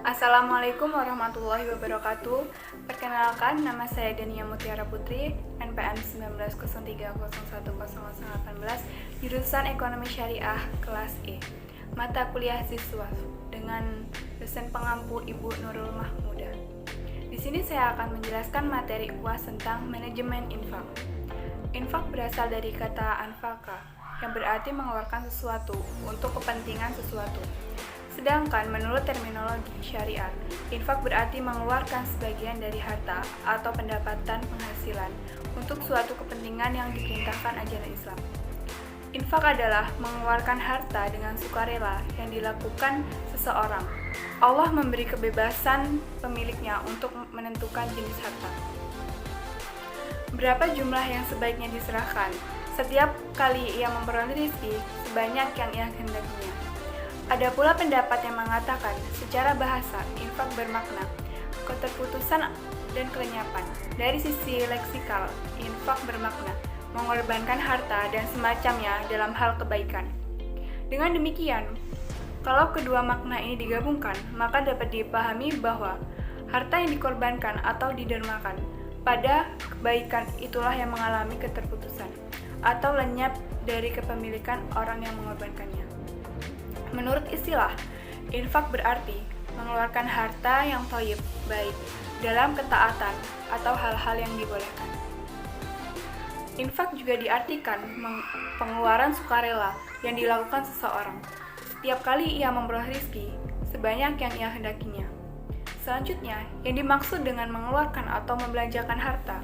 Assalamualaikum warahmatullahi wabarakatuh. Perkenalkan, nama saya Dania Mutiara Putri, NPM 1903010818, jurusan Ekonomi Syariah kelas E. Mata kuliah siswa dengan dosen pengampu Ibu Nurul Mahmuda. Di sini saya akan menjelaskan materi UAS tentang manajemen infak. Infak berasal dari kata anfaka, yang berarti mengeluarkan sesuatu untuk kepentingan sesuatu. Sedangkan menurut terminologi syariat, infak berarti mengeluarkan sebagian dari harta atau pendapatan penghasilan untuk suatu kepentingan yang diperintahkan ajaran Islam. Infak adalah mengeluarkan harta dengan sukarela yang dilakukan seseorang. Allah memberi kebebasan pemiliknya untuk menentukan jenis harta. Berapa jumlah yang sebaiknya diserahkan? Setiap kali ia memperoleh rezeki, sebanyak yang ia kehendakinya. Ada pula pendapat yang mengatakan, secara bahasa, infak bermakna keterputusan dan kelenyapan. Dari sisi leksikal, infak bermakna mengorbankan harta dan semacamnya dalam hal kebaikan. Dengan demikian, kalau kedua makna ini digabungkan, maka dapat dipahami bahwa harta yang dikorbankan atau didermakan pada kebaikan itulah yang mengalami keterputusan atau lenyap dari kepemilikan orang yang mengorbankannya. Menurut istilah, infak berarti mengeluarkan harta yang thayyib, baik, dalam ketaatan atau hal-hal yang dibolehkan. Infak juga diartikan pengeluaran sukarela yang dilakukan seseorang. Setiap kali ia memperoleh rezeki, sebanyak yang ia hendakinya. Selanjutnya, yang dimaksud dengan mengeluarkan atau membelanjakan harta,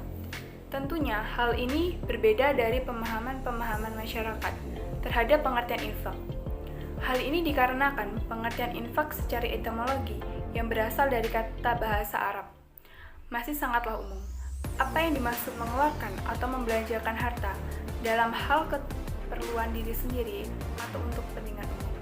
tentunya hal ini berbeda dari pemahaman masyarakat terhadap pengertian infak. Hal ini dikarenakan pengertian infak secara etimologi yang berasal dari kata bahasa Arab masih sangatlah umum. Apa yang dimaksud mengeluarkan atau membelanjakan harta dalam hal keperluan diri sendiri atau untuk kepentingan umum?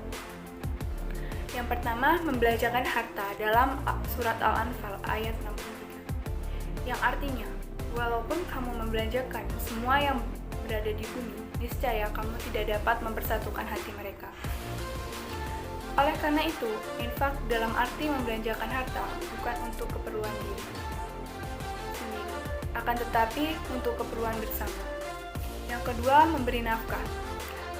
Yang pertama, membelanjakan harta dalam surat Al-Anfal ayat 63, yang artinya, walaupun kamu membelanjakan semua yang berada di bumi, niscaya kamu tidak dapat mempersatukan hati mereka. Oleh karena itu, infak dalam arti membelanjakan harta bukan untuk keperluan diri sendiri, akan tetapi untuk keperluan bersama. Yang kedua, memberi nafkah.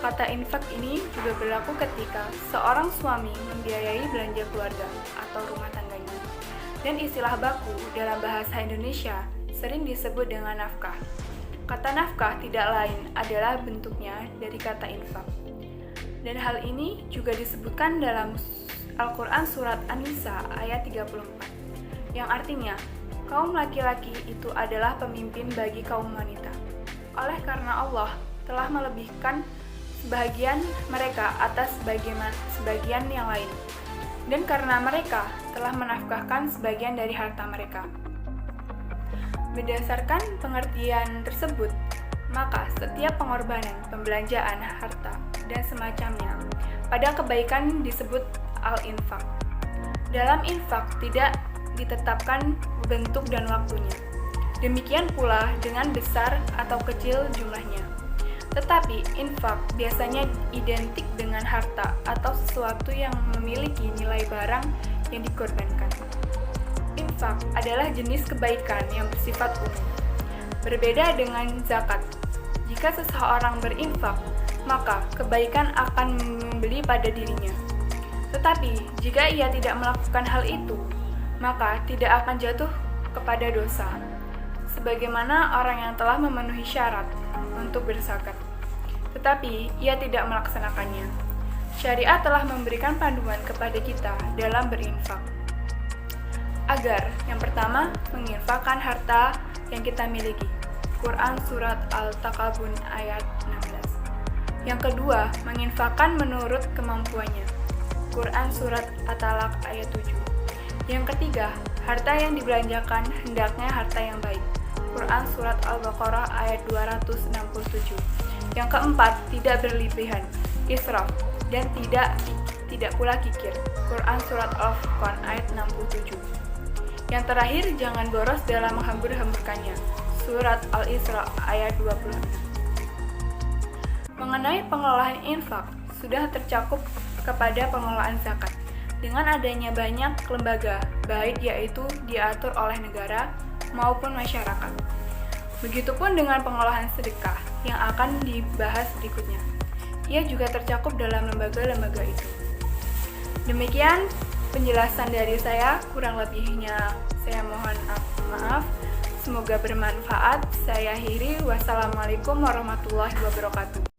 Kata infak ini juga berlaku ketika seorang suami membiayai belanja keluarga atau rumah tangganya. Dan istilah baku dalam bahasa Indonesia sering disebut dengan nafkah. Kata nafkah tidak lain adalah bentuknya dari kata infak. Dan hal ini juga disebutkan dalam Al-Quran Surat An-Nisa ayat 34, yang artinya, kaum laki-laki itu adalah pemimpin bagi kaum wanita. Oleh karena Allah telah melebihkan sebagian mereka atas sebagian yang lain, dan karena mereka telah menafkahkan sebagian dari harta mereka. Berdasarkan pengertian tersebut, maka setiap pengorbanan, pembelanjaan harta, dan semacamnya pada kebaikan disebut al-infak. Dalam infak tidak ditetapkan bentuk dan waktunya. Demikian pula dengan besar atau kecil jumlahnya. Tetapi infak biasanya identik dengan harta atau sesuatu yang memiliki nilai barang yang dikorbankan. Infak adalah jenis kebaikan yang bersifat umum. Berbeda dengan zakat. Jika seseorang berinfak, maka kebaikan akan membeli pada dirinya. Tetapi, jika ia tidak melakukan hal itu, maka tidak akan jatuh kepada dosa, sebagaimana orang yang telah memenuhi syarat untuk berzakat, tetapi ia tidak melaksanakannya. Syariat telah memberikan panduan kepada kita dalam berinfak, agar yang pertama, menginfakkan harta yang kita miliki. Quran Surat Al-Taqabun ayat 16. Yang kedua, menginfakkan menurut kemampuannya. Quran Surat At-Talaq ayat 7. Yang ketiga, harta yang dibelanjakan hendaknya harta yang baik. Quran Surat Al-Baqarah ayat 267. Yang keempat, tidak berlebihan, israf, dan tidak pula kikir. Quran Surat Al-Furqan ayat 67. Yang terakhir, jangan boros dalam menghambur-hamburkannya. Surat Al-Isra ayat 26. Mengenai pengelolaan infak, sudah tercakup kepada pengelolaan zakat. dengan adanya banyak lembaga, baik yaitu diatur oleh negara maupun masyarakat. Begitupun dengan pengolahan sedekah yang akan dibahas berikutnya. Ia juga tercakup dalam lembaga-lembaga itu. Demikian penjelasan dari saya, kurang lebihnya saya mohon maaf. Semoga bermanfaat. Saya akhiri. Wassalamualaikum warahmatullahi wabarakatuh.